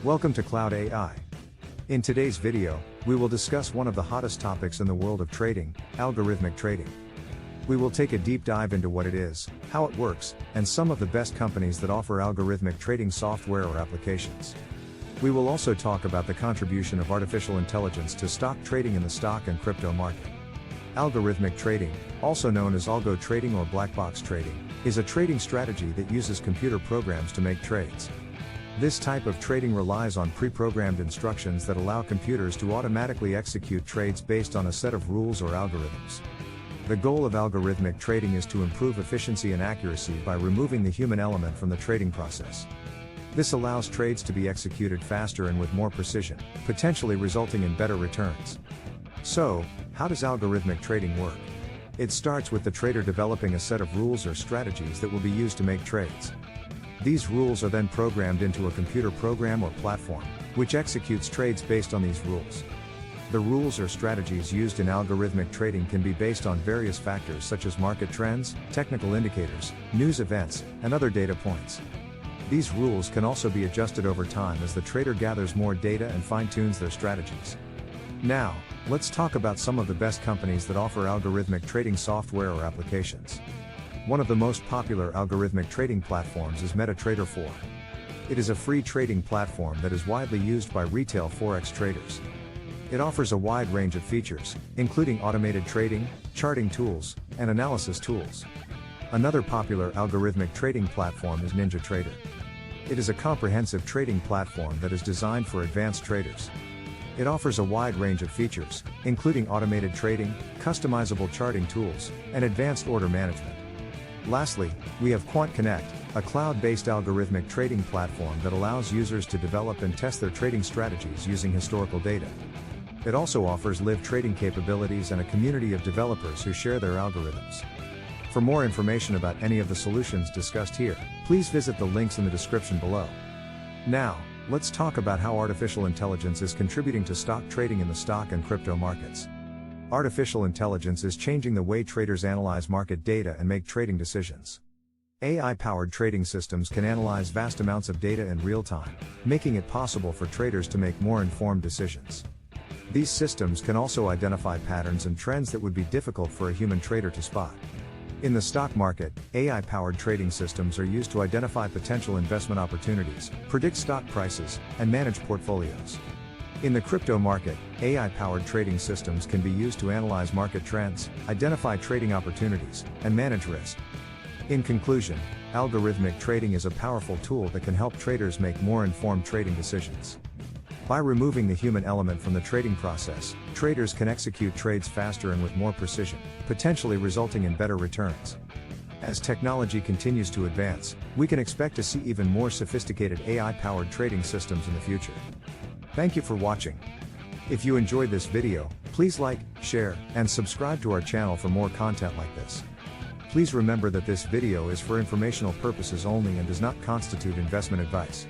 Welcome to Cloud AI. In today's video, we will discuss one of the hottest topics in the world of trading, algorithmic trading. We will take a deep dive into what it is, how it works, and some of the best companies that offer algorithmic trading software or applications. We will also talk about the contribution of artificial intelligence to stock trading in the stock and crypto market. Algorithmic trading, also known as algo trading or black box trading, is a trading strategy that uses computer programs to make trades. This type of trading relies on pre-programmed instructions that allow computers to automatically execute trades based on a set of rules or algorithms. The goal of algorithmic trading is to improve efficiency and accuracy by removing the human element from the trading process. This allows trades to be executed faster and with more precision, potentially resulting in better returns. So, how does algorithmic trading work? It starts with the trader developing a set of rules or strategies that will be used to make trades. These rules are then programmed into a computer program or platform, which executes trades based on these rules. The rules or strategies used in algorithmic trading can be based on various factors such as market trends, technical indicators, news events, and other data points. These rules can also be adjusted over time as the trader gathers more data and fine-tunes their strategies. Now, let's talk about some of the best companies that offer algorithmic trading software or applications. One of the most popular algorithmic trading platforms is MetaTrader 4. It is a free trading platform that is widely used by retail Forex traders. It offers a wide range of features, including automated trading, charting tools, and analysis tools. Another popular algorithmic trading platform is NinjaTrader. It is a comprehensive trading platform that is designed for advanced traders. It offers a wide range of features, including automated trading, customizable charting tools, and advanced order management. Lastly, we have QuantConnect, a cloud-based algorithmic trading platform that allows users to develop and test their trading strategies using historical data. It also offers live trading capabilities and a community of developers who share their algorithms. For more information about any of the solutions discussed here, please visit the links in the description below. Now, let's talk about how artificial intelligence is contributing to stock trading in the stock and crypto markets. Artificial intelligence is changing the way traders analyze market data and make trading decisions. AI-powered trading systems can analyze vast amounts of data in real time, making it possible for traders to make more informed decisions. These systems can also identify patterns and trends that would be difficult for a human trader to spot. In the stock market, AI-powered trading systems are used to identify potential investment opportunities, predict stock prices, and manage portfolios. In the crypto market, AI-powered trading systems can be used to analyze market trends, identify trading opportunities, and manage risk. In conclusion, algorithmic trading is a powerful tool that can help traders make more informed trading decisions. By removing the human element from the trading process, traders can execute trades faster and with more precision, potentially resulting in better returns. As technology continues to advance, we can expect to see even more sophisticated AI-powered trading systems in the future. Thank you for watching. If you enjoyed this video, please like, share, and subscribe to our channel for more content like this. Please remember that this video is for informational purposes only and does not constitute investment advice.